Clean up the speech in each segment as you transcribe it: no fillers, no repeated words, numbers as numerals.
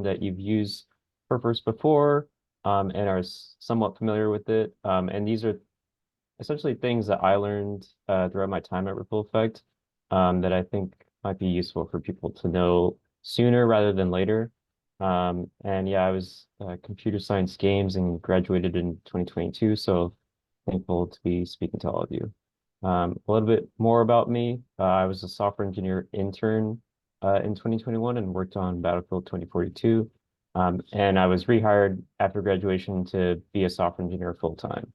that you've used Perforce before and are somewhat familiar with it. And these are essentially things that I learned throughout my time at Ripple Effect that I think might be useful for people to know sooner rather than later. And yeah, I was computer science games and graduated in 2022, so thankful to be speaking to all of you. A little bit more about me. I was a software engineer intern in 2021 and worked on Battlefield 2042. And I was rehired after graduation to be a software engineer full time.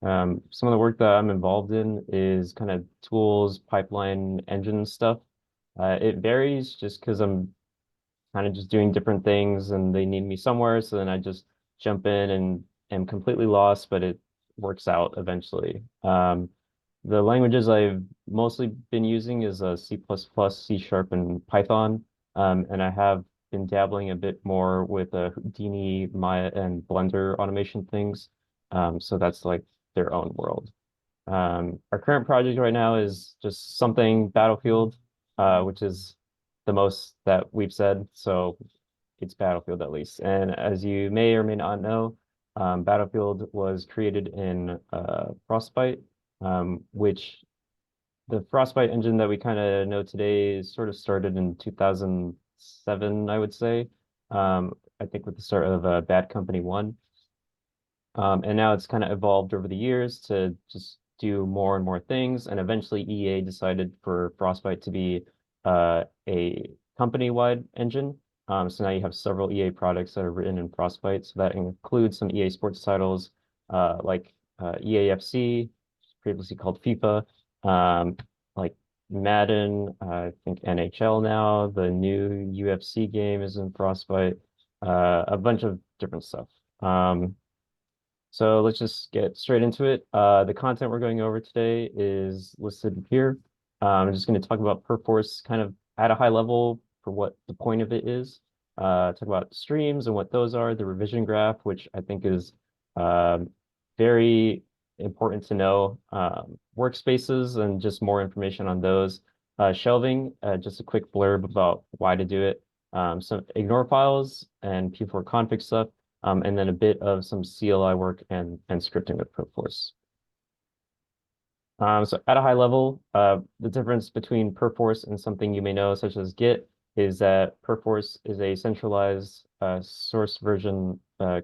Some of the work that I'm involved in is kind of tools, pipeline, engine stuff. It varies just because I'm kind of just doing different things and they need me somewhere. So then I just jump in and am completely lost, but it works out eventually. The languages I've mostly been using is C++, C Sharp, and Python. And I have been dabbling a bit more with Houdini, Maya, and Blender automation things. So that's like their own world. Our current project right now is just something Battlefield, which is the most that we've said. So it's Battlefield at least. And as you may or may not know, Battlefield was created in Frostbite, which the Frostbite engine that we kind of know today sort of started in 2007, I would say. I think with the start of Bad Company 1. And now it's kind of evolved over the years to just do more and more things. And eventually EA decided for Frostbite to be a company-wide engine. So now you have several EA products that are written in Frostbite. So that includes some EA sports titles like EAFC, previously called FIFA, like Madden, I think NHL now, the new UFC game is in Frostbite, a bunch of different stuff. So let's just get straight into it. The content we're going over today is listed here. I'm just going to talk about Perforce kind of at a high level for what the point of it is. Talk about streams and what those are, the revision graph, which I think is very important to know. Workspaces and just more information on those. Shelving, just a quick blurb about why to do it. Some ignore files and P4 config stuff. And then a bit of some CLI work and scripting with Perforce. So at a high level, the difference between Perforce and something you may know, such as Git, is that Perforce is a centralized source version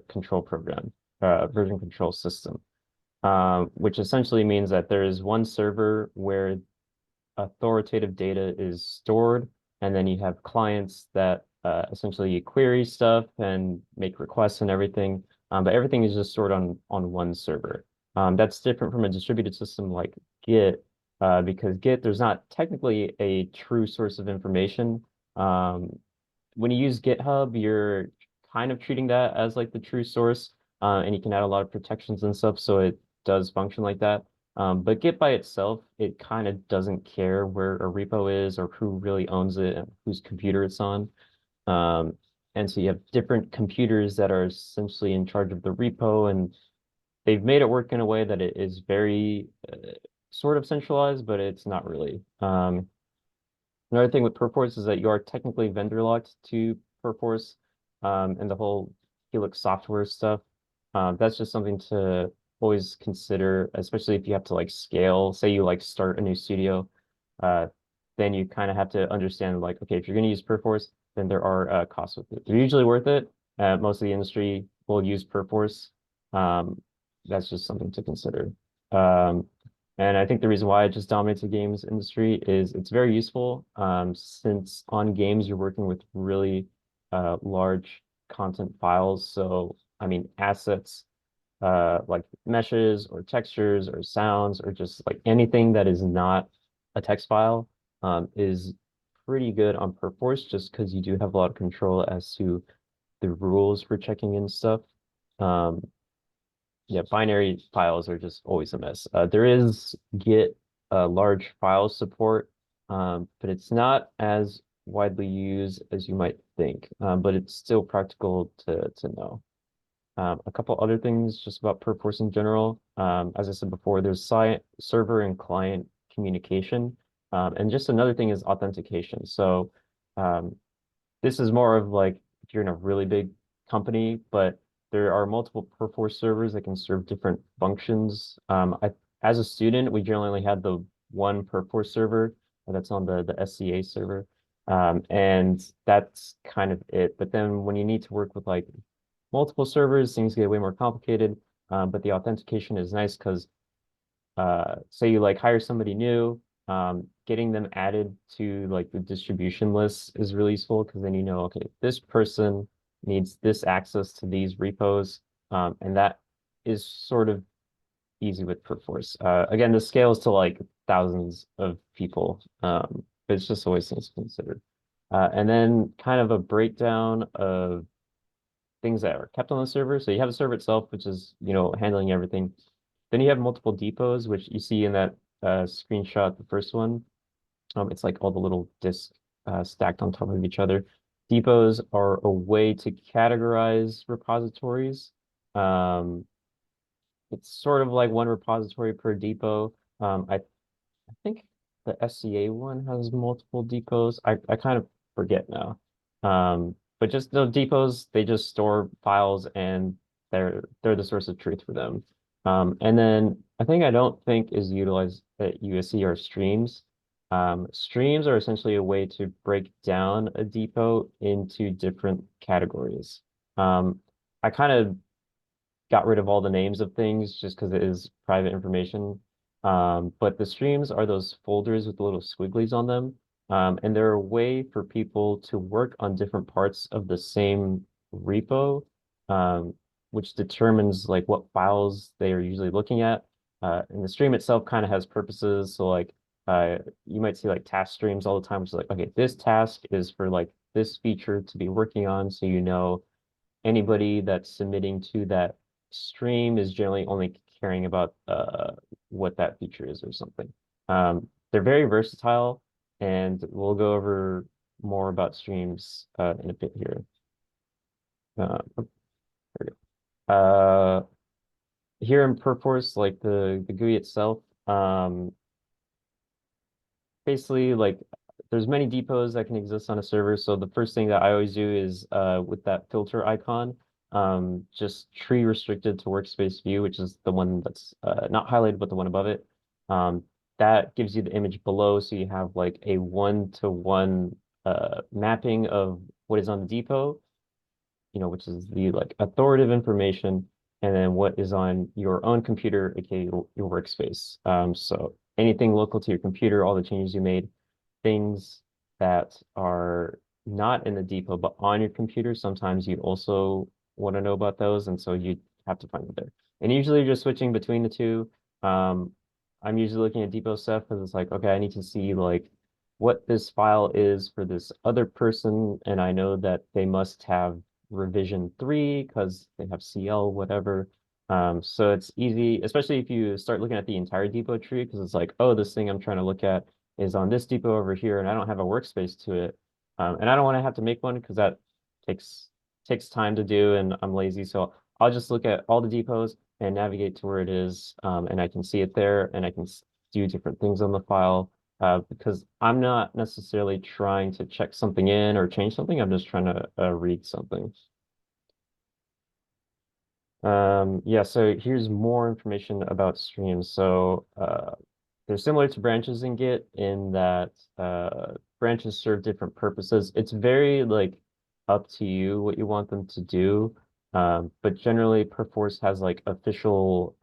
control program, version control system, which essentially means that there is one server where authoritative data is stored, and then you have clients that essentially query stuff and make requests and everything. But everything is just stored on one server. That's different from a distributed system like Git, because Git, there's not technically a true source of information. When you use GitHub, you're kind of treating that as like the true source, and you can add a lot of protections and stuff, so it does function like that. But Git by itself, it kind of doesn't care where a repo is or who really owns it and whose computer it's on. And so you have different computers that are essentially in charge of the repo, and they've made it work in a way that it is very sort of centralized, but it's not really. Another thing with Perforce is that you are technically vendor locked to Perforce and the whole Helix software stuff. That's just something to always consider, especially if you have to like scale. Say you like start a new studio, then you kind of have to understand like, okay, if you're going to use Perforce, then there are costs with it. They're usually worth it. Most of the industry will use Perforce. That's just something to consider. And I think the reason why it just dominates the games industry is it's very useful since on games you're working with really large content files. So, I mean, assets like meshes or textures or sounds or just like anything that is not a text file is pretty good on Perforce just because you do have a lot of control as to the rules for checking in stuff. Yeah, binary files are just always a mess. There is Git large file support, but it's not as widely used as you might think, but it's still practical to know. A couple other things just about Perforce in general. As I said before, there's server and client communication. And just another thing is authentication. So this is more of like if you're in a really big company, but there are multiple Perforce servers that can serve different functions. As a student, we generally only had the one Perforce server that's on the SCA server. And that's kind of it. But then when you need to work with like multiple servers, things get way more complicated. But the authentication is nice because say you like hire somebody new, getting them added to like the distribution list is really useful because then you know, okay, this person needs this access to these repos, and that is sort of easy with Perforce. Again, the scale is to like thousands of people, but it's just always things to consider. And then kind of a breakdown of things that are kept on the server. So you have the server itself, which is, handling everything. Then you have multiple depots, which you see in that screenshot, the first one. It's like all the little disks stacked on top of each other. Depots are a way to categorize repositories. Um, it's sort of like one repository per depot. I think the SCA one has multiple depots. I kind of forget now. But just the depots, they just store files and they're the source of truth for them. And then I think I don't think is utilized at USC are streams. Streams are essentially a way to break down a depot into different categories. I kind of got rid of all the names of things just because it is private information. But the streams are those folders with the little squigglies on them. And they're a way for people to work on different parts of the same repo, um, which determines like what files they are usually looking at. And the stream itself kind of has purposes. So like you might see like task streams all the time, which is like, okay, this task is for like this feature to be working on. So you know anybody that's submitting to that stream is generally only caring about what that feature is or something. They're very versatile, and we'll go over more about streams in a bit here. Oh, there we go. Here in Perforce, like the GUI itself, basically like there's many depots that can exist on a server. So the first thing that I always do is with that filter icon, just tree restricted to workspace view, which is the one that's not highlighted, but the one above it. That gives you the image below. So you have like a one-to-one mapping of what is on the depot, which is the like authoritative information, and then what is on your own computer, aka your workspace. So anything local to your computer, all the changes you made, things that are not in the depot but on your computer, sometimes you also want to know about those, and so you have to find them there. And usually you're just switching between the two. I'm usually looking at depot stuff because it's like, okay, I need to see like what this file is for this other person, and I know that they must have revision 3 because they have CL, whatever. So it's easy, especially if you start looking at the entire depot tree, because it's like, oh, this thing I'm trying to look at is on this depot over here, and I don't have a workspace to it. And I don't want to have to make one because that takes time to do, and I'm lazy. So I'll just look at all the depots and navigate to where it is, and I can see it there, and I can do different things on the file because I'm not necessarily trying to check something in or change something. I'm just trying to read something. Yeah, so here's more information about streams. So they're similar to branches in Git in that branches serve different purposes. It's very like up to you what you want them to do. But generally Perforce has like official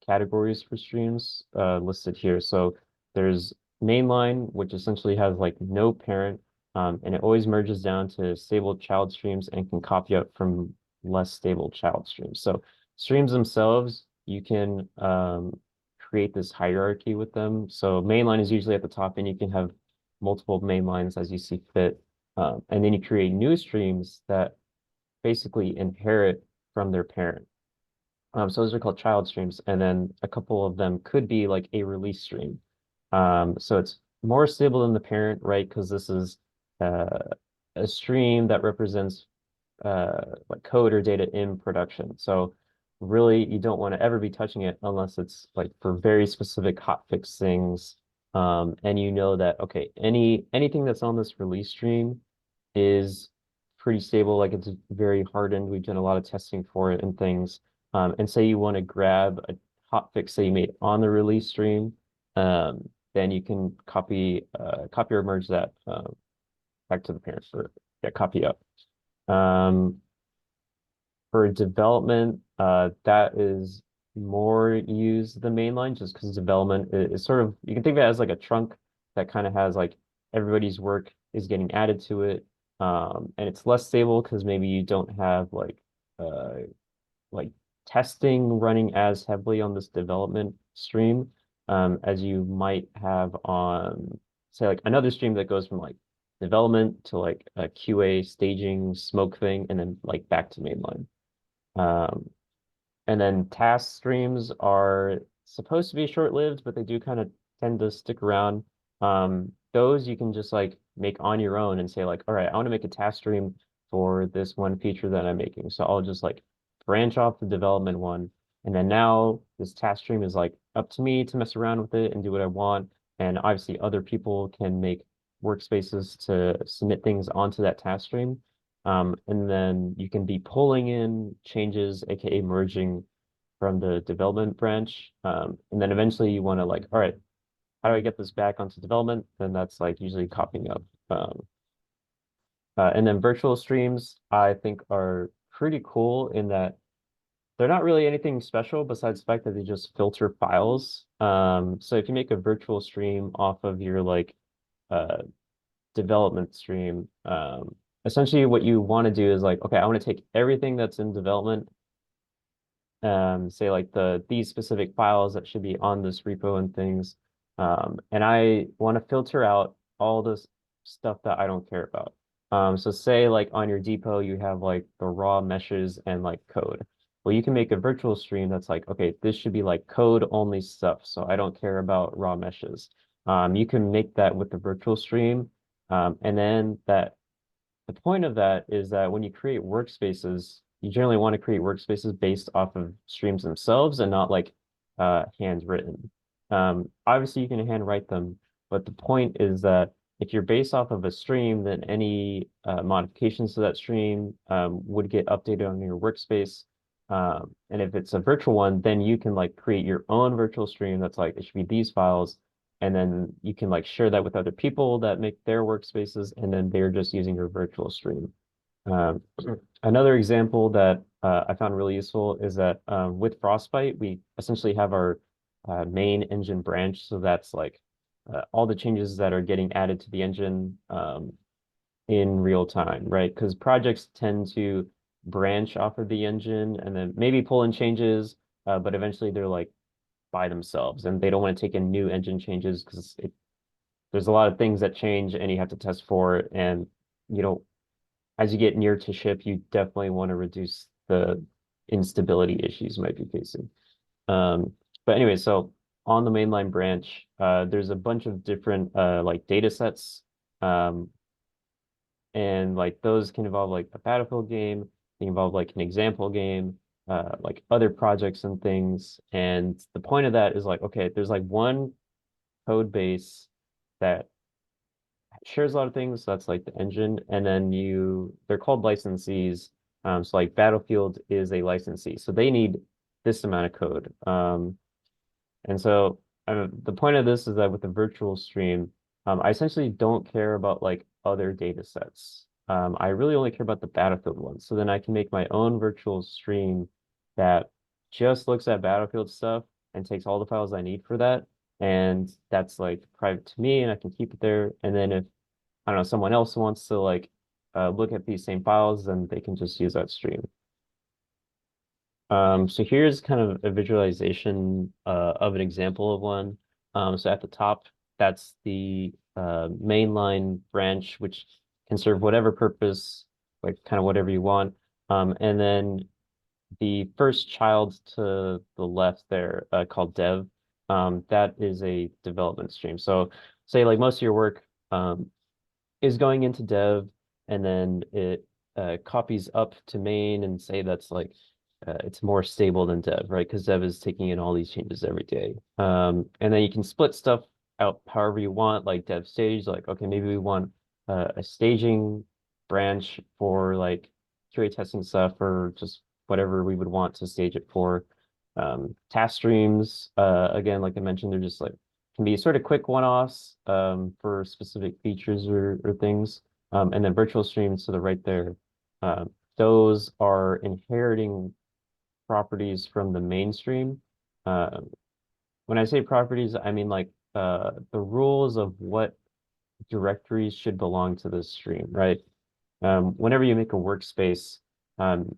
categories for streams listed here. So there's mainline, which essentially has like no parent, and it always merges down to stable child streams and can copy up from less stable child streams. So streams themselves, you can create this hierarchy with them. So mainline is usually at the top, and you can have multiple mainlines as you see fit. And then you create new streams that basically inherit from their parent. So those are called child streams, and then a couple of them could be like a release stream. So it's more stable than the parent, right? Because this is uh, a stream that represents like code or data in production. So really, you don't want to ever be touching it unless it's like for very specific hotfix things. And you know that, okay, anything that's on this release stream is pretty stable, like it's very hardened. We've done a lot of testing for it and things. And say you want to grab a hotfix that you made on the release stream, then you can copy or merge that back to the parent for yeah, copy up. Um, for development, that is more used the mainline just because development is sort of, you can think of it as like a trunk that kind of has like everybody's work is getting added to it. And it's less stable because maybe you don't have uh like testing running as heavily on this development stream as you might have on say like another stream that goes from like development to like a QA staging smoke thing and then like back to mainline. Um, and then task streams are supposed to be short-lived, but they do kind of tend to stick around. Those you can just like make on your own and say like, all right, I want to make a task stream for this one feature that I'm making. So I'll just like branch off the development one. And then now this task stream is like up to me to mess around with it and do what I want. And obviously other people can make workspaces to submit things onto that task stream. And then you can be pulling in changes, aka merging from the development branch. And then eventually you want to like, all right, how do I get this back onto development? Then that's like usually copying up. And then virtual streams, I think are pretty cool in that they're not really anything special besides the fact that they just filter files. So if you make a virtual stream off of your like uh, development stream, essentially what you want to do is like, okay, I want to take everything that's in development, say like these specific files that should be on this repo and things, and I want to filter out all this stuff that I don't care about. So say like on your depot you have like the raw meshes and like code. Well, you can make a virtual stream that's like, okay, this should be like code only stuff, so I don't care about raw meshes. You can make that with the virtual stream, and then that the point of that is that when you create workspaces, you generally want to create workspaces based off of streams themselves and not like handwritten. Obviously, you can handwrite them, but the point is that if you're based off of a stream, then any modifications to that stream would get updated on your workspace. And if it's a virtual one, then you can like create your own virtual stream that's like, it should be these files, and then you can like share that with other people that make their workspaces, and then they're just using your virtual stream. Um, Another example that I found really useful is that with Frostbite, we essentially have our main engine branch. So that's like all the changes that are getting added to the engine in real time, right? Because projects tend to branch off of the engine and then maybe pull in changes, but eventually they're like by themselves and they don't want to take in new engine changes because there's a lot of things that change and you have to test for it. And you know, as you get near to ship, you definitely want to reduce the instability issues you might be facing. Um, but anyway, so on the mainline branch, there's a bunch of different like data sets. Um, and like those can involve like a Battlefield game, they involve like an example game, like other projects and things. And the point of that is like, okay, there's like one code base that shares a lot of things. So that's like the engine, and then they're called licensees. So like Battlefield is a licensee, so they need this amount of code. And so the point of this is that with the virtual stream, I essentially don't care about like other data sets. I really only care about the Battlefield one. So then I can make my own virtual stream that just looks at Battlefield stuff and takes all the files I need for that. And that's like private to me and I can keep it there. And then if, I don't know, someone else wants to like look at these same files, then they can just use that stream. So here's kind of a visualization of an example of one. So at the top, that's the mainline branch, which can serve whatever purpose, like kind of whatever you want. And then the first child to the left there, called dev, that is a development stream. So say like most of your work is going into dev, and then it copies up to main and say that's like it's more stable than dev, right? Because dev is taking in all these changes every day. And then you can split stuff out however you want, like dev stage, like, okay, maybe we want a staging branch for like QA testing stuff or just whatever we would want to stage it for. Task streams, again, like I mentioned, they're just like can be sort of quick one-offs for specific features or things. And then virtual streams to the right there, those are inheriting properties from the mainstream. Um, when I say properties, I mean like the rules of what directories should belong to this stream, right? Whenever you make a workspace, um,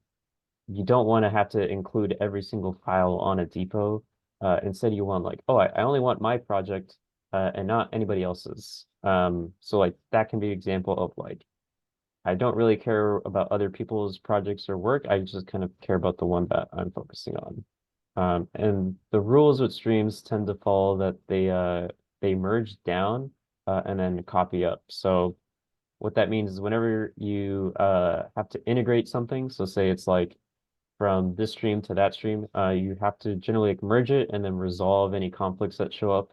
you don't want to have to include every single file on a depot. Instead, you want like, oh, I only want my project and not anybody else's. So like that can be an example of like, I don't really care about other people's projects or work. I just kind of care about the one that I'm focusing on. And the rules with streams tend to follow that they merge down and then copy up. So what that means is whenever you have to integrate something, so say it's like from this stream to that stream, you have to generally like merge it and then resolve any conflicts that show up.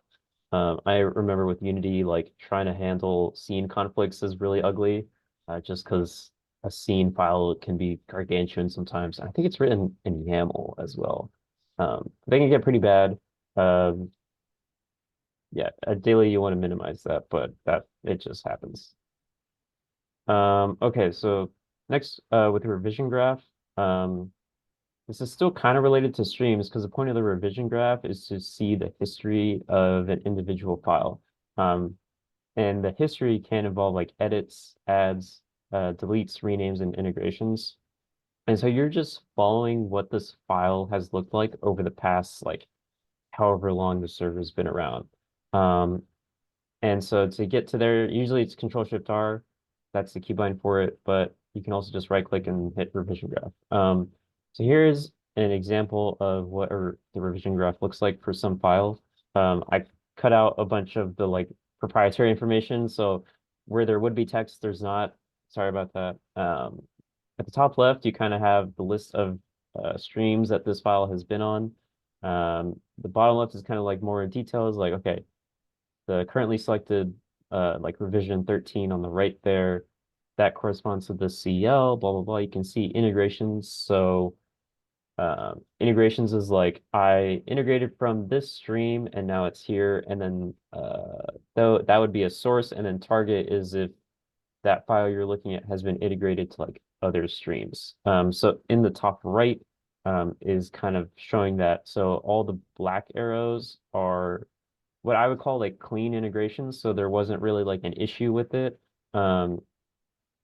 I remember with Unity, like trying to handle scene conflicts is really ugly, just because a scene file can be gargantuan sometimes. I think it's written in YAML as well. They can get pretty bad. Um, yeah, ideally you want to minimize that, but that it just happens. Okay, so next with the revision graph. Um, this is still kind of related to streams because the point of the revision graph is to see the history of an individual file. Um, and the history can involve like edits, adds, deletes, renames, and integrations. And so you're just following what this file has looked like over the past like however long the server's been around. Um, and so to get to there, usually it's Control Shift R. That's the keybind for it, but you can also just right click and hit revision graph. So here's an example of what the revision graph looks like for some files. I cut out a bunch of the like proprietary information. So where there would be text, there's not. Sorry about that. At the top left, you kind of have the list of streams that this file has been on. The bottom left is kind of like more details, like, okay, the currently selected like revision 13 on the right there, that corresponds to the CL, blah, blah, blah. You can see integrations. So integrations is like I integrated from this stream and now it's here. And then though that would be a source. And then target is if that file you're looking at has been integrated to like other streams. So in the top right is kind of showing that. So all the black arrows are what I would call like clean integrations. So there wasn't really like an issue with it. Um,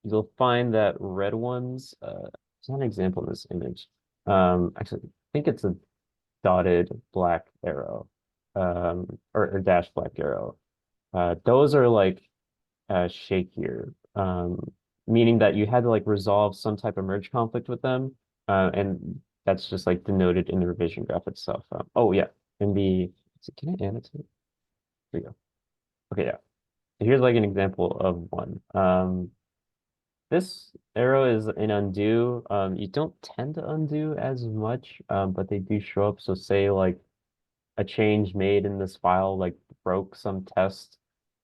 you'll find that red ones, there's not an example in this image. Actually, I think it's a dotted black arrow, or dash black arrow. Those are like shakier, meaning that you had to like resolve some type of merge conflict with them. And that's just like denoted in the revision graph itself. Oh yeah, in the, can I annotate? There you go. Okay, yeah. Here's like an example of one. This arrow is an undo. You don't tend to undo as much, but they do show up. So say like a change made in this file like broke some test.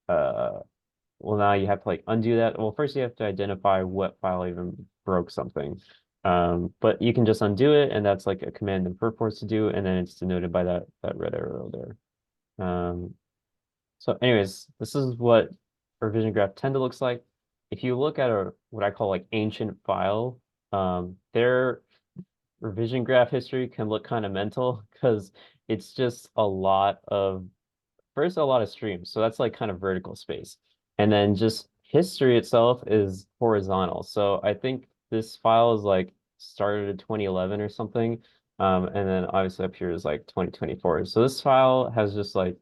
Uh, well now you have to like undo that. Well, first you have to identify what file even broke something. But you can just undo it, and that's like a command in Perforce to do, and then it's denoted by that red arrow there. So anyways, this is what a revision graph tend to looks like. If you look at a what I call like ancient file, their revision graph history can look kind of mental because it's just a lot of first a lot of streams. So that's like kind of vertical space. And then just history itself is horizontal. So I think this file is like started in 2011 or something. And then obviously up here is like 2024. So this file has just like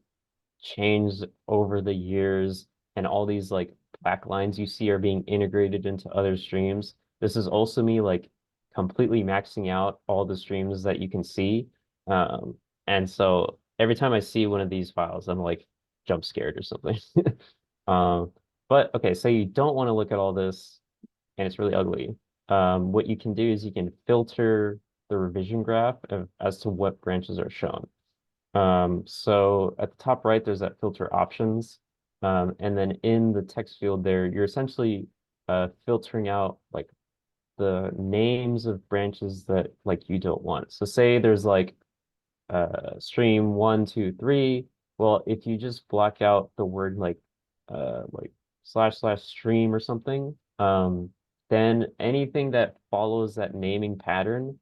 changed over the years, and all these like black lines you see are being integrated into other streams. This is also me like completely maxing out all the streams that you can see. Um, and so every time I see one of these files, I'm like jump scared or something. Um, but okay, so you don't want to look at all this and it's really ugly. What you can do is you can filter the revision graph as to what branches are shown. So at the top right, there's that filter options. And then in the text field there, you're essentially filtering out like the names of branches that like you don't want. So say there's like stream 1, 2, 3. Well, if you just block out the word like / stream or something, then anything that follows that naming pattern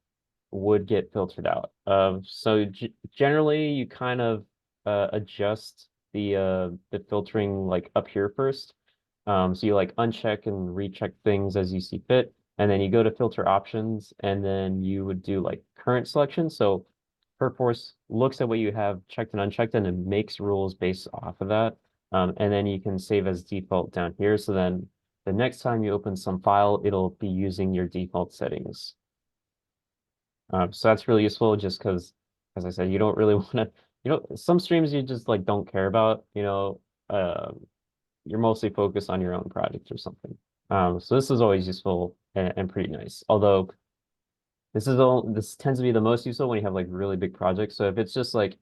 would get filtered out. So g generally you kind of adjust the filtering like up here first. So you like uncheck and recheck things as you see fit, and then you go to filter options, and then you would do like current selection. So Perforce looks at what you have checked and unchecked, and it makes rules based off of that. And then you can save as default down here. So then the next time you open some file, it'll be using your default settings. So that's really useful just because, as I said, you don't really want to, some streams you just like don't care about, you're mostly focused on your own project or something. So this is always useful and pretty nice. Although this tends to be the most useful when you have like really big projects. So if it's just like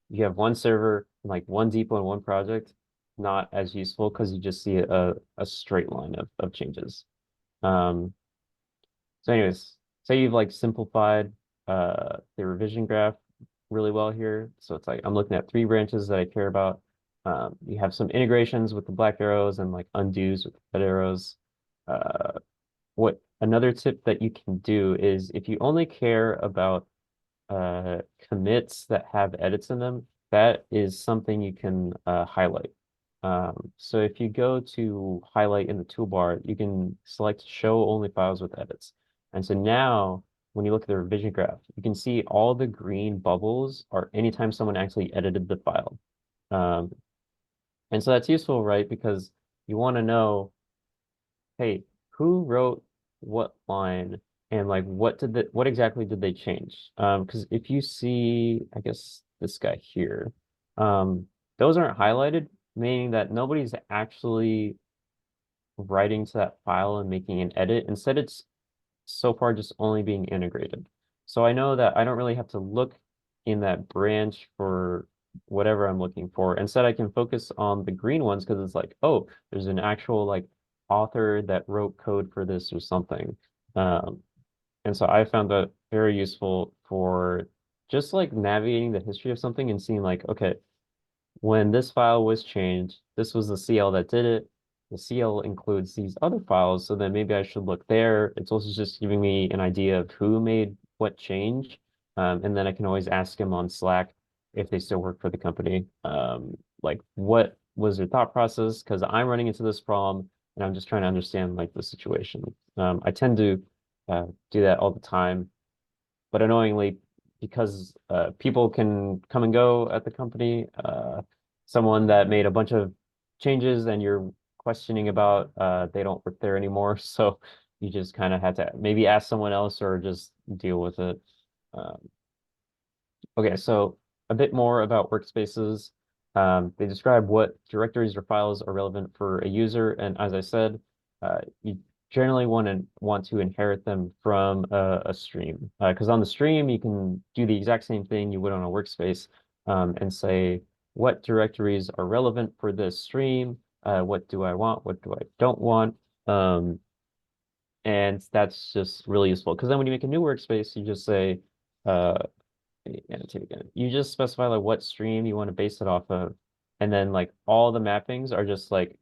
you have one server, like one depot and one project, not as useful because you just see a straight line of changes. Um, so anyways, say you've like simplified the revision graph really well here. So it's like I'm looking at 3 branches that I care about. You have some integrations with the black arrows and like undos with the red arrows. Uh, what another tip that you can do is if you only care about commits that have edits in them, that is something you can highlight. So if you go to highlight in the toolbar, you can select show only files with edits. And so now when you look at the revision graph, you can see all the green bubbles are anytime someone actually edited the file. Um, and so that's useful, right? Because you want to know, hey, who wrote what line and like what exactly did they change? Because if you see, I guess this guy here, those aren't highlighted, meaning that nobody's actually writing to that file and making an edit. Instead, it's so far just only being integrated. So I know that I don't really have to look in that branch for whatever I'm looking for. Instead, I can focus on the green ones because it's like, oh, there's an actual like author that wrote code for this or something. Um, and so I found that very useful for just like navigating the history of something and seeing like, okay, when this file was changed, this was the CL that did it. The CL includes these other files, so then maybe I should look there. It's also just giving me an idea of who made what change. And then I can always ask them on Slack if they still work for the company. Like what was their thought process? Because I'm running into this problem and I'm just trying to understand like the situation. I tend to do that all the time, but annoyingly, because people can come and go at the company, someone that made a bunch of changes and you're questioning about, they don't work there anymore. So you just kind of had to maybe ask someone else or just deal with it. Um, Okay, so a bit more about workspaces. They describe what directories or files are relevant for a user, and as I said, you generally want to inherit them from a stream. Because on the stream, you can do the exact same thing you would on a workspace, and say what directories are relevant for this stream, what do I want, what do I don't want. And that's just really useful because then when you make a new workspace, you just say, uh, annotate again. You just specify like what stream you want to base it off of, and then like all the mappings are just like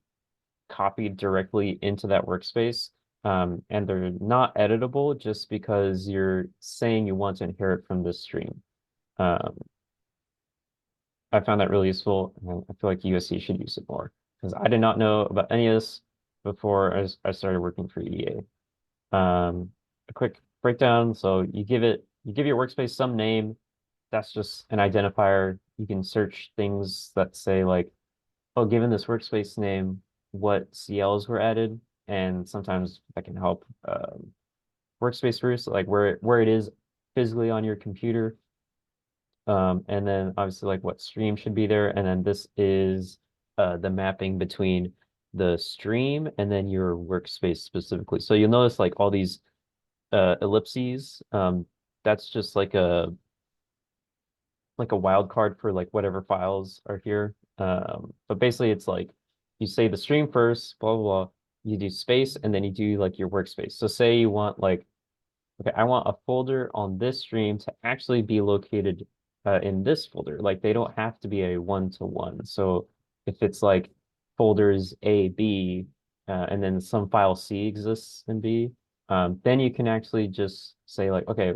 copied directly into that workspace. And they're not editable just because you're saying you want to inherit from this stream. Um, I found that really useful, and I feel like USC should use it more because I did not know about any of this before I started working for EA. A quick breakdown. So you give your workspace some name. That's just an identifier. You can search things that say like, oh, given this workspace name, what CLs were added, and sometimes that can help workspace first, like where it is physically on your computer. And then obviously like what stream should be there, and then this is the mapping between the stream and then your workspace specifically. So you'll notice like all these ellipses. That's just like a wild card for like whatever files are here. But basically it's like you say the stream first, blah, blah, blah. you do space and then you do like your workspace. So say you want like, okay, I want a folder on this stream to actually be located in this folder. Like they don't have to be a one-to-one. So if it's like folders A, B, and then some file C exists in B, then you can actually just say like, okay,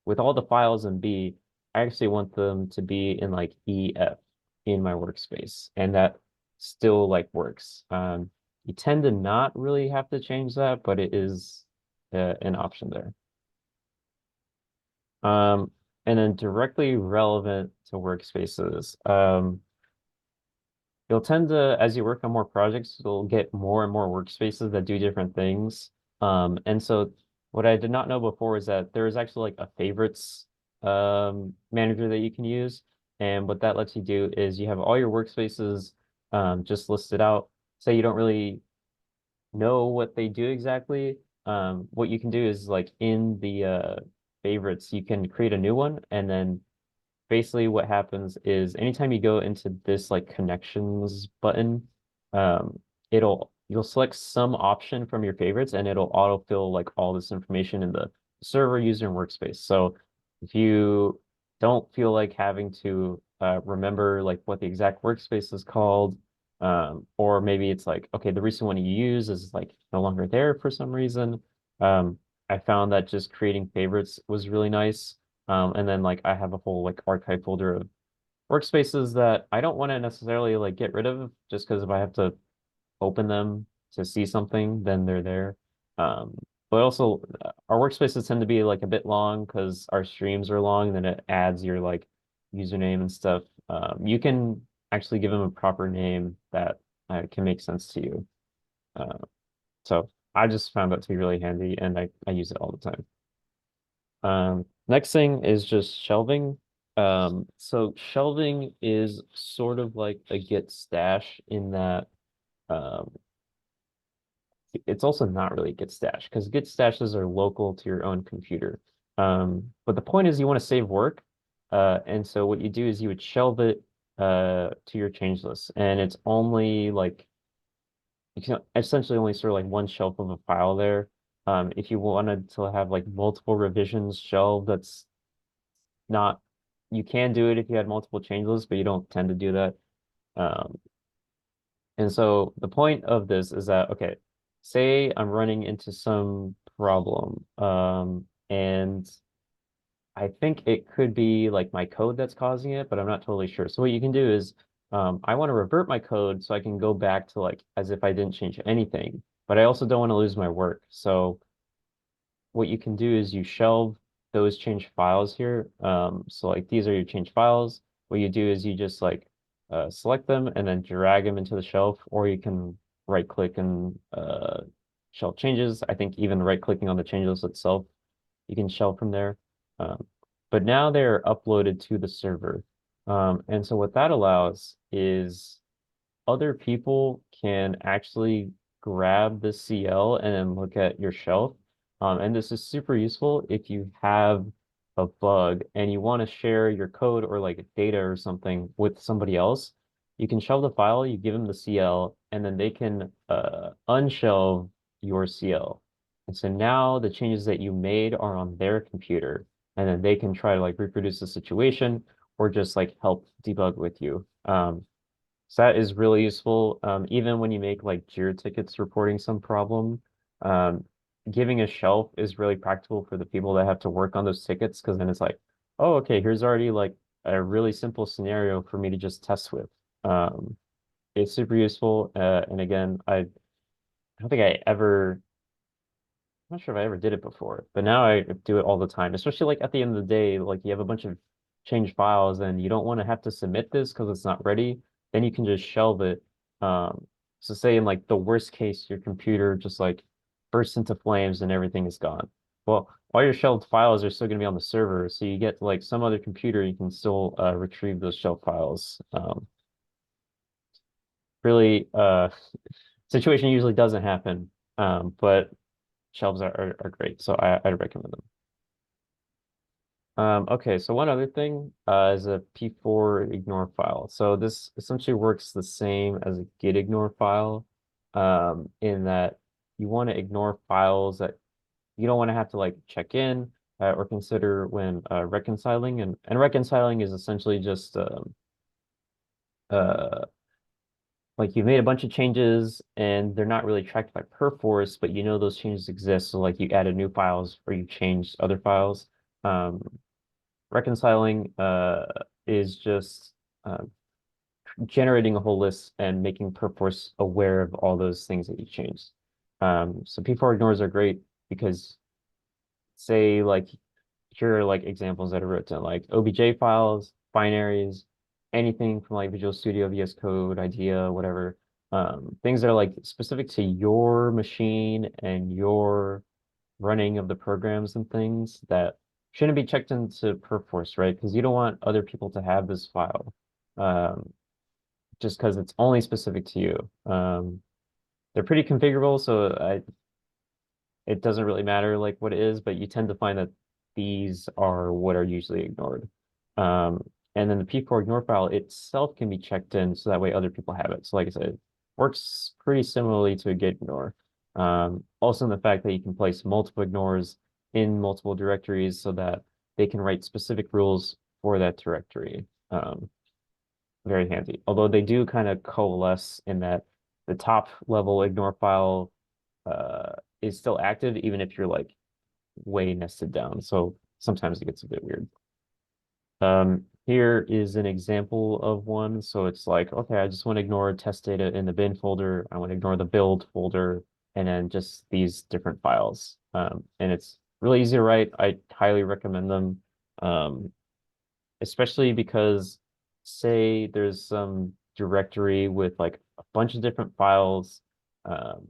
with all the files in B, I actually want them to be in like EF in my workspace. And that still like works. You tend to not really have to change that, but it is an option there. Um, and then directly relevant to workspaces. You'll tend to, as you work on more projects, you'll get more and more workspaces that do different things. And so what I did not know before is that there is actually like a favorites manager that you can use. And what that lets you do is you have all your workspaces just listed out. Say you don't really know what they do exactly. What you can do is like in the favorites, you can create a new one, and then basically what happens is anytime you go into this like connections button, um, you'll select some option from your favorites and it'll autofill like all this information in the server, user, and workspace. So if you don't feel like having to remember like what the exact workspace is called, or maybe it's like, okay, the recent one you use is like no longer there for some reason. Um, I found that just creating favorites was really nice. And then like I have a whole like archive folder of workspaces that I don't want to necessarily like get rid of just because if I have to open them to see something, then they're there. Um, but also our workspaces tend to be like a bit long because our streams are long, and then it adds your like username and stuff. You can actually give them a proper name that can make sense to you. Uh, so I just found that to be really handy, and I use it all the time. Next thing is just shelving. So shelving is sort of like a git stash in that um, it's also not really git stash because git stashes are local to your own computer. But the point is you want to save work. And so what you do is you would shelve it to your change list. And it's only like you can essentially only store like one shelf of a file there. If you wanted to have like multiple revisions shelved, that's not you can do it if you had multiple change lists, but you don't tend to do that. Um, and so the point of this is that, okay, say I'm running into some problem, and I think it could be like my code that's causing it, but I'm not totally sure. So what you can do is, I want to revert my code so I can go back to like as if I didn't change anything, but I also don't want to lose my work. So what you can do is you shelve those change files here. So like these are your change files. What you do is you just like select them and then drag them into the shelf, or you can right click and shelf changes. I think even right clicking on the change list itself, you can shelve from there. Um, but now they're uploaded to the server. And so what that allows is other people can actually grab the CL and then look at your shelf. And this is super useful if you have a bug and you want to share your code or like data or something with somebody else. You can shelve the file, you give them the CL, and then they can unshelve your CL. And so now the changes that you made are on their computer, and then they can try to like reproduce the situation or just like help debug with you. So that is really useful. Even when you make like Jira tickets reporting some problem, um, giving a shelf is really practical for the people that have to work on those tickets because then it's like, oh, okay, here's already like a really simple scenario for me to just test with. Um, it's super useful. And again, I don't think I ever I'm not sure if I ever did it before, but now I do it all the time, especially like at the end of the day, like you have a bunch of change files and you don't want to have to submit this because it's not ready, then you can just shelve it. Um, so say in like the worst case, your computer just like bursts into flames and everything is gone. Well, all your shelved files are still going to be on the server, so you get like some other computer, you can still retrieve those shelved files. Really, situation usually doesn't happen, but shelves are great, so I'd recommend them. Okay, so one other thing is a P4 ignore file. So this essentially works the same as a git ignore file. in that you want to ignore files that you don't want to have to like check in or consider when reconciling. And reconciling is essentially just uh, like you've made a bunch of changes and they're not really tracked by Perforce, but you know those changes exist. So like you added new files or you changed other files. Um, reconciling is just uh, generating a whole list and making Perforce aware of all those things that you changed. So P4 ignores are great because say like here are like examples that I wrote down like OBJ files, binaries, anything from like Visual Studio, VS Code, IDEA, whatever. Things that are like specific to your machine and your running of the programs and things that shouldn't be checked into Perforce, right? Because you don't want other people to have this file just because it's only specific to you. They're pretty configurable, so it doesn't really matter like what it is, but you tend to find that these are what are usually ignored. Um, and then the P4 ignore file itself can be checked in so that way other people have it. So like I said, it works pretty similarly to a git ignore. Also in the fact that you can place multiple ignores in multiple directories so that they can write specific rules for that directory. Very handy. Although they do kind of coalesce in that the top level ignore file uh, is still active even if you're like way nested down. So sometimes it gets a bit weird. Here is an example of one. So it's like, okay, I just want to ignore test data in the bin folder. I want to ignore the build folder and then just these different files. And it's really easy to write. I highly recommend them. Um, especially because say there's some directory with like a bunch of different files um,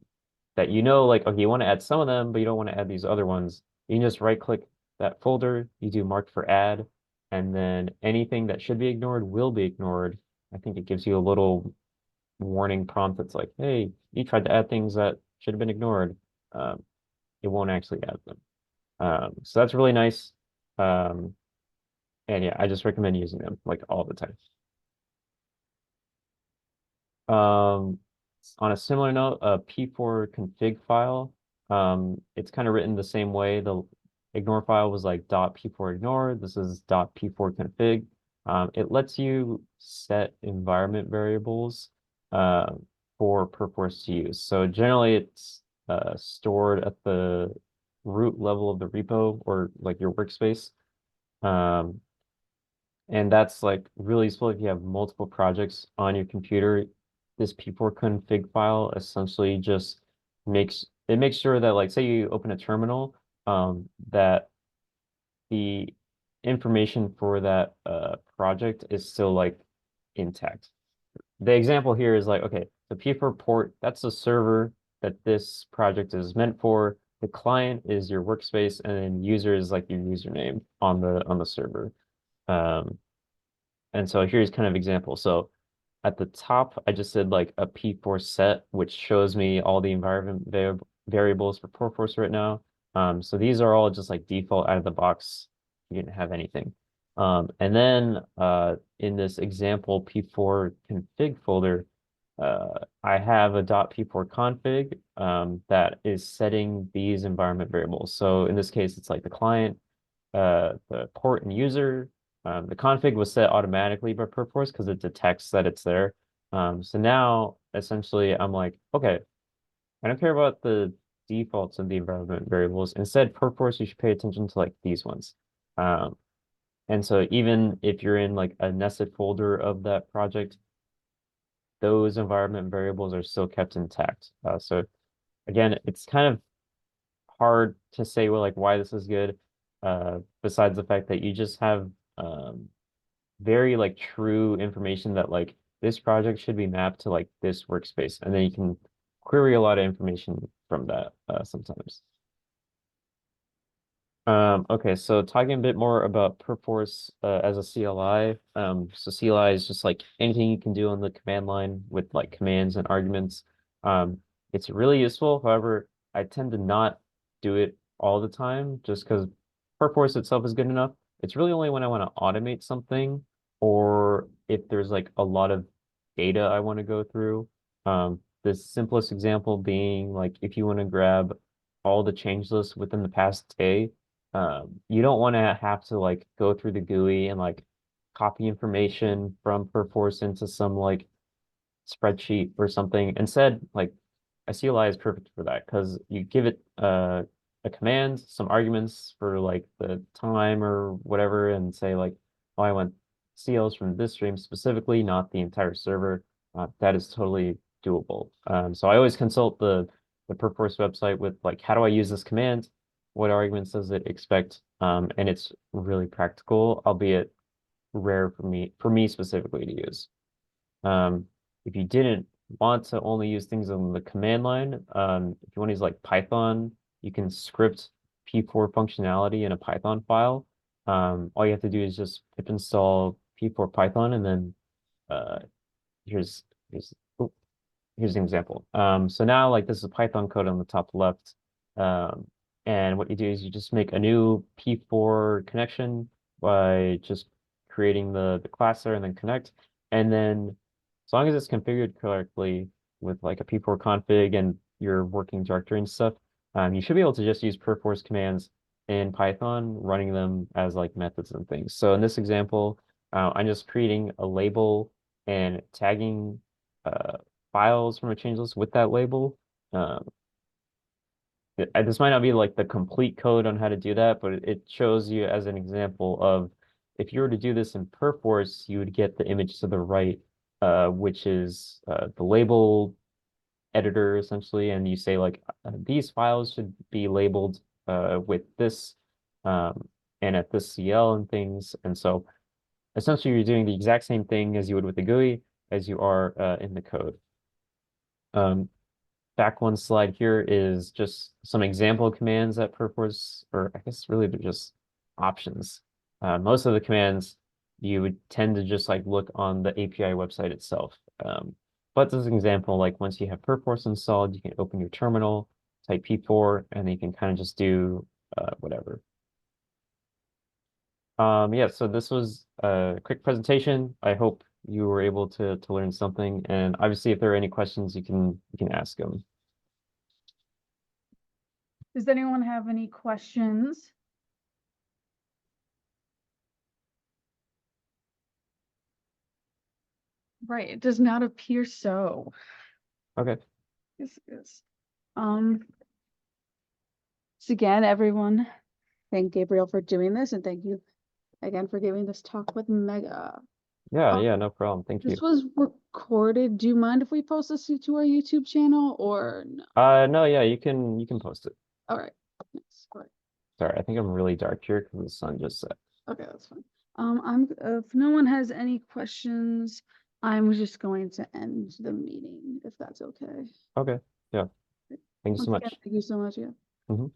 that you know like okay you want to add some of them but you don't want to add these other ones. You can just right click that folder, you do mark for add, and then anything that should be ignored will be ignored. I think it gives you a little warning prompt that's like, hey, you tried to add things that should have been ignored. um, it won't actually add them. So that's really nice. um, and yeah, I just recommend using them like all the time. Um, on a similar note, a P4 config file, it's kind of written the same way. The ignore file was like .p4 ignore. This is .p4 config. It lets you set environment variables uh, for Perforce to use. So generally it's stored at the root level of the repo or like your workspace. Um, and that's like really useful if you have multiple projects on your computer. This P4 config file essentially just makes sure that like say you open a terminal, that the information for that project is still like intact. The example here is like, okay, the P4 port, that's the server that this project is meant for. The client is your workspace, and then user is like your username on the server. Um, and so here's kind of example. So at the top, I just did like a P4 set, which shows me all the environment variables for Perforce right now. So these are all just like default out of the box. You didn't have anything. And then in this example P4 config folder, I have a .p4 config that is setting these environment variables. So in this case, it's like the client, the port and user. The config was set automatically by Perforce because it detects that it's there. So now essentially I'm like, okay, I don't care about the defaults of the environment variables. Instead, Perforce, you should pay attention to like these ones. Um, and so even if you're in like a nested folder of that project, those environment variables are still kept intact. So again, it's kind of hard to say well like why this is good, besides the fact that you just have um, very like true information that like this project should be mapped to like this workspace, and then you can query a lot of information from that sometimes. Okay, so talking a bit more about Perforce as a CLI. So CLI is just like anything you can do on the command line with like commands and arguments. It's really useful. However, I tend to not do it all the time just because Perforce itself is good enough. It's really only when I want to automate something or if there's like a lot of data I want to go through. the simplest example being like if you want to grab all the change lists within the past day, you don't want to have to like go through the GUI and like copy information from Perforce into some like spreadsheet or something. Instead, like a CLI is perfect for that because you give it a command, some arguments for like the time or whatever, and say like, oh, I want CLs from this stream specifically, not the entire server. That is totally doable. So I always consult the Perforce website with like, how do I use this command? What arguments does it expect? And it's really practical, albeit rare for me specifically to use. Um, if you didn't want to only use things on the command line, if you want to use like Python, you can script P4 functionality in a Python file. All you have to do is just pip install P4 Python, and then uh, here's here's oh, here's an example. So now like this is a Python code on the top left. Um, and what you do is you just make a new P4 connection by just creating the class there and then connect. And then as long as it's configured correctly with like a P4 config and your working directory and stuff, you should be able to just use Perforce commands in Python, running them as like methods and things. So in this example, I'm just creating a label and tagging files from a change list with that label. Um, this might not be like the complete code on how to do that, but it shows you as an example of if you were to do this in Perforce, you would get the image to the right, which is the label editor essentially, and you say like these files should be labeled with this and at this CL and things. And so essentially you're doing the exact same thing as you would with the GUI as you are in the code. Back one slide here is just some example commands that Perforce, or I guess really they're just options. Most of the commands you would tend to just like look on the API website itself. But as an example, like once you have Perforce installed, you can open your terminal, type P4, and then you can kind of just do whatever. Yeah, so this was a quick presentation. I hope you were able to learn something. And obviously, if there are any questions, you can ask them. Does anyone have any questions? Right, it does not appear so. Okay. Yes. So again, everyone, thank Gabriel for doing this, and thank you again for giving this talk with Mega. Yeah, no problem. Thank you. This was recorded. Do you mind if we post this to our YouTube channel or no? No, yeah, you can post it. All right. Nice. All right. Sorry, I think I'm really dark here because the sun just set. Okay, that's fine. If no one has any questions, I'm just going to end the meeting if that's okay. Okay. Yeah. Thank you so Once again, much. thank you so much. Yeah. Mhm.